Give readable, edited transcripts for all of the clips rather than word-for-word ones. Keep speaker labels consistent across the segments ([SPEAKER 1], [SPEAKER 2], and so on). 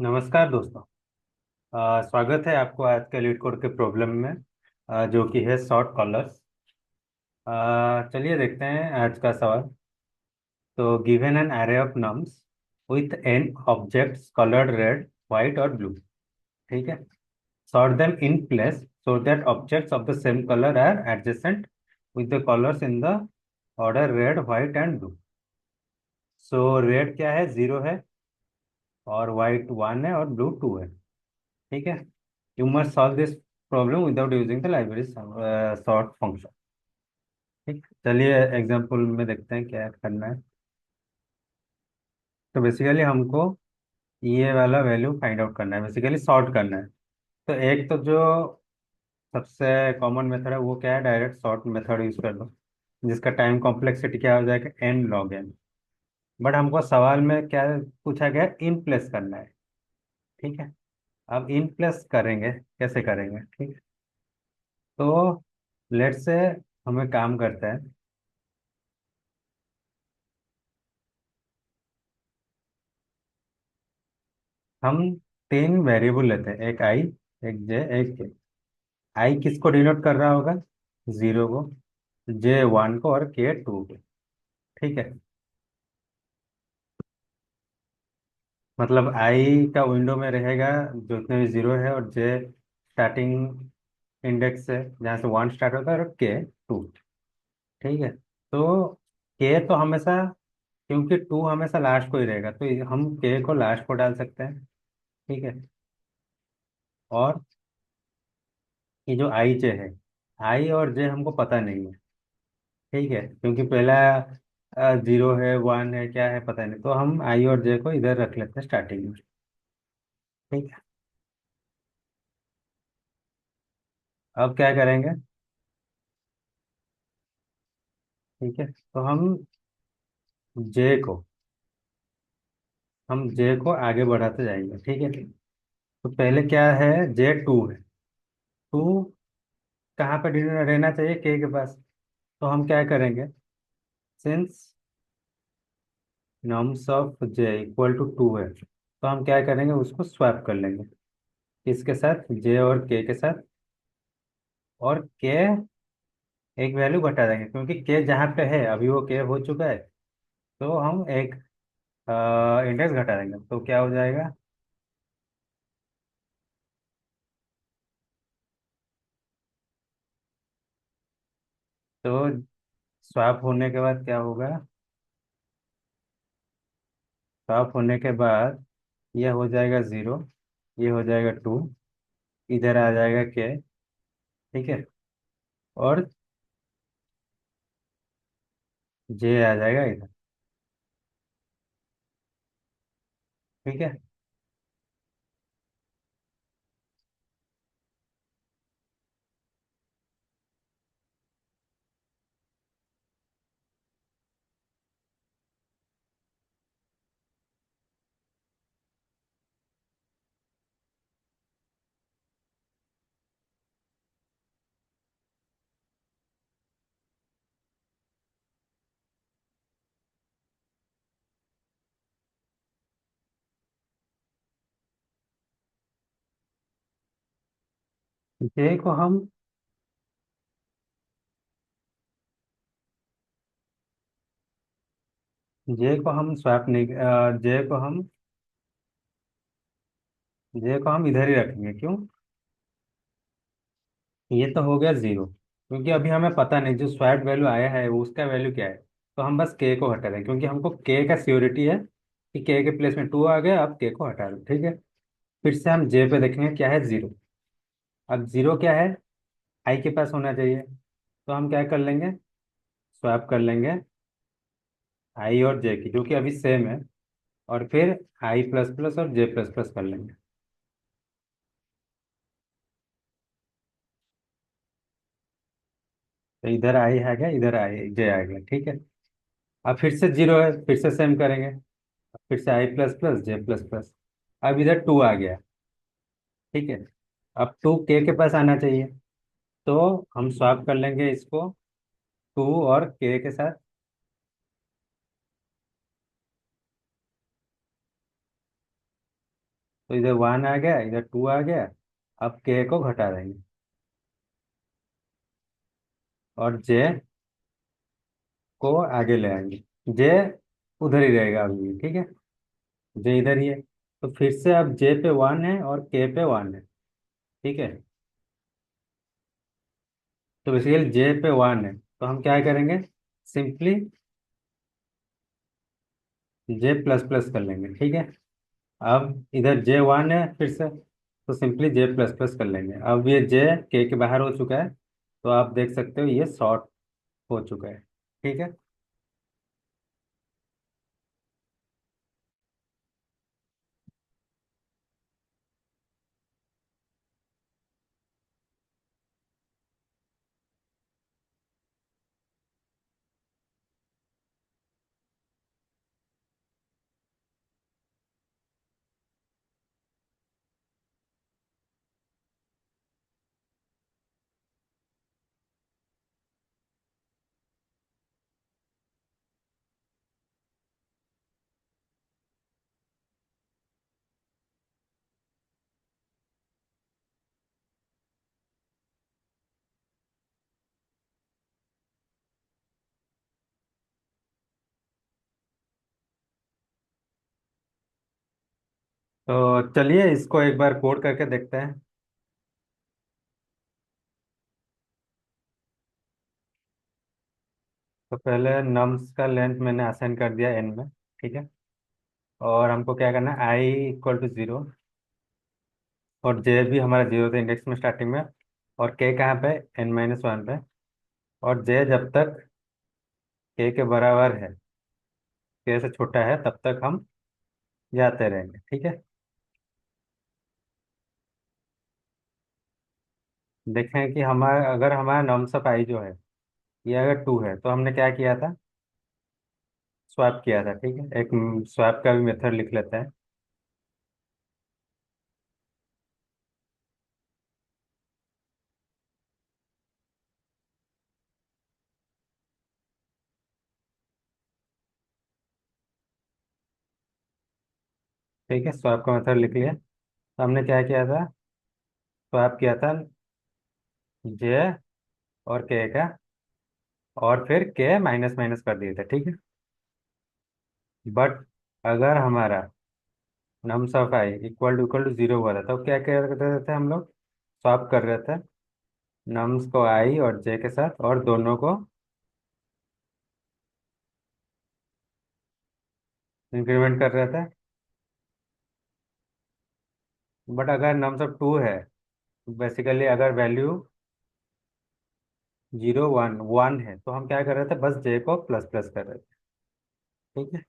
[SPEAKER 1] नमस्कार दोस्तों। स्वागत है आपको आज के लीड कोड के प्रॉब्लम में, जो कि है शॉर्ट कॉलर्स। चलिए देखते हैं आज का सवाल। तो given an array of nums with n objects coloured red white और ब्लू। ठीक है। Sort them in place so that objects of the same colour are adjacent with the colours in the order red white and blue. So red क्या है, 0 है, और white 1 है, और blue 2 है। ठीक है। You must solve this problem without using the library sort function. ठीक, चलिए एग्जाम्पल में देखते हैं क्या करना है। तो बेसिकली हमको ये वाला वैल्यू फाइंड आउट करना है, बेसिकली सॉर्ट करना है। तो एक तो जो सबसे कॉमन मेथड है वो क्या है, डायरेक्ट सॉर्ट मेथड यूज कर दो, जिसका टाइम कॉम्प्लेक्सिटी क्या हो जाएगा, एन लॉग एन। बट हमको सवाल में क्या पूछा गया है, इन प्लेस करना है। ठीक है। अब इन प्लेस करेंगे, कैसे करेंगे? ठीक है। तो लेट से हमें काम करते हैं। हम तीन वेरिएबल लेते हैं, एक आई, एक जे, एक के। आई किसको डिनोट कर रहा होगा? 0 को, जे 1 को, और के 2 को। ठीक है। मतलब आई का विंडो में रहेगा जितने भी 0 है, और जे स्टार्टिंग इंडेक्स है जहाँ से 1 स्टार्ट होता है, और के 2। ठीक है। तो के तो हमेशा, क्योंकि 2 हमेशा लास्ट को ही रहेगा, तो हम के को लास्ट को डाल सकते हैं। ठीक है। और ये जो आई जे है, आई और जे हमको पता नहीं है। ठीक है, क्योंकि पहला 0 है, 1 है, क्या है पता नहीं, तो हम आई और जे को इधर रख लेते हैं स्टार्टिंग में। ठीक है। अब क्या करेंगे? ठीक है, तो जे को जे को आगे बढ़ाते जाएंगे। ठीक है। तो पहले क्या है, जे 2 है। 2 कहाँ पे रहना चाहिए, के पास। तो हम क्या करेंगे, since nums of j equal to 2 है, तो हम क्या करेंगे, उसको स्वैप कर लेंगे। किसके साथ? जे और के साथ। और के एक वैल्यू घटा देंगे, क्योंकि के जहाँ पे है अभी वो के हो चुका है, तो हम एक इंडेक्स घटा देंगे, तो क्या हो जाएगा। तो स्वैप होने के बाद क्या होगा, स्वैप होने के बाद ये हो जाएगा 0, ये हो जाएगा 2, इधर आ जाएगा के। ठीक है। और जे आ जाएगा इधर। ठीक है। जे को हम जे को हम स्वैप नहीं, जे को हम इधर ही रखेंगे। क्यों? ये तो हो गया 0, क्योंकि अभी हमें पता नहीं जो स्वैप वैल्यू आया है वो उसका वैल्यू क्या है। तो हम बस के को हटा दें, क्योंकि हमको के का श्योरिटी है कि के प्लेस में 2 आ गया, अब के को हटा दो। ठीक है। फिर से हम जे पे देखेंगे, क्या है, 0। अब 0 क्या है, आई के पास होना चाहिए। तो हम क्या कर लेंगे, स्वैप कर लेंगे आई और जे की, जो कि अभी सेम है, और फिर आई प्लस प्लस और जे प्लस प्लस कर लेंगे। तो इधर आई आ गया, इधर आई जे आ गया। ठीक है। अब फिर से 0 है, फिर से सेम करेंगे। फिर से आई प्लस प्लस जे प्लस प्लस। अब इधर 2 आ गया। ठीक है। अब 2 के पास आना चाहिए, तो हम स्वैप कर लेंगे इसको 2 और के साथ। तो इधर 1 आ गया, इधर 2 आ गया। अब के को घटा देंगे और जे को आगे ले आएंगे। जे उधर ही रहेगा अभी भी, ठीक है। जे इधर ही है। तो फिर से अब जे पे 1 है और के पे 1 है, ठीक है। तो बेसिकली जे पे 1 है, तो हम क्या करेंगे, सिंपली जे प्लस प्लस कर लेंगे, ठीक है। अब इधर जे 1 है फिर से, तो सिंपली जे प्लस प्लस कर लेंगे। अब ये जे के बाहर हो चुका है, तो आप देख सकते हो ये शॉर्ट हो चुका है, ठीक है। तो चलिए इसको एक बार कोड करके देखते हैं। तो पहले नम्स का लेंथ मैंने असाइन कर दिया एन में, ठीक है। और हमको क्या करना है, आई इक्वल टू 0, और जे भी हमारा 0 था इंडेक्स में स्टार्टिंग में, और के कहाँ पे, n-1 पे। और जे जब तक के बराबर है, के से छोटा है, तब तक हम जाते रहेंगे, ठीक है। देखें कि हमारा, अगर हमारा नम्स ऑफ आई जो है ये अगर 2 है, तो हमने क्या किया था, स्वैप किया था, ठीक है। एक स्वैप का भी मेथड लिख लेते हैं। ठीक है, स्वैप का मेथड लिख लिया। तो हमने क्या किया था, स्वैप किया था जे और के का, और फिर के माइनस माइनस कर दिए थे, ठीक है। बट अगर हमारा nums of i equal to 0 हुआ था, तो क्या क्या कर रहे थे हम लोग, स्वैप कर रहे थे नम्स को आई और जे के साथ, और दोनों को इंक्रीमेंट कर रहे थे। बट अगर नम्स ऑफ 2 है, बेसिकली अगर वैल्यू 0 1 1 है, तो हम क्या कर रहे थे, बस जे को प्लस प्लस कर रहे थे, ठीक है।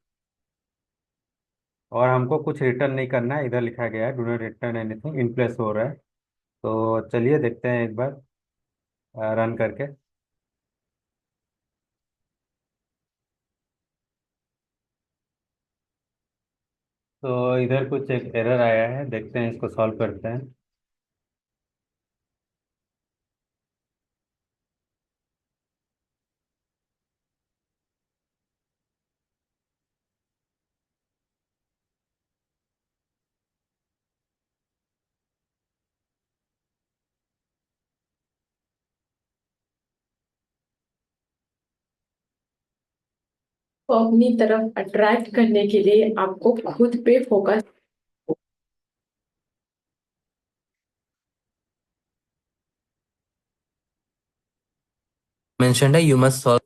[SPEAKER 1] और हमको कुछ रिटर्न नहीं करना है, इधर लिखा गया है do not return anything, in place हो रहा है। तो चलिए देखते हैं एक बार रन करके। तो इधर कुछ एक एरर आया है, देखते हैं इसको सॉल्व करते हैं।
[SPEAKER 2] को अपनी तरफ अट्रैक्ट करने के लिए आपको खुद पे focus
[SPEAKER 3] mentioned you must solve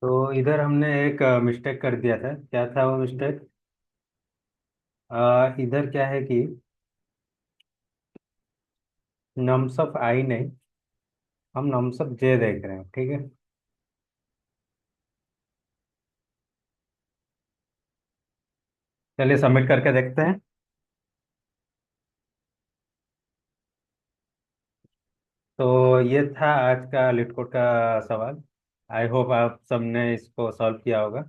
[SPEAKER 1] तो इधर हमने एक मिस्टेक कर दिया था। क्या था वो मिस्टेक? इधर क्या है कि नम्स ऑफ आई नहीं, हम नम्स ऑफ जे देख रहे हैं, ठीक है। चलिए सबमिट करके देखते हैं। तो ये था आज का लीड कोड का सवाल। आई होप आप सबने इसको सॉल्व किया होगा।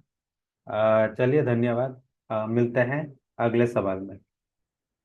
[SPEAKER 1] चलिए धन्यवाद। मिलते हैं अगले सवाल में।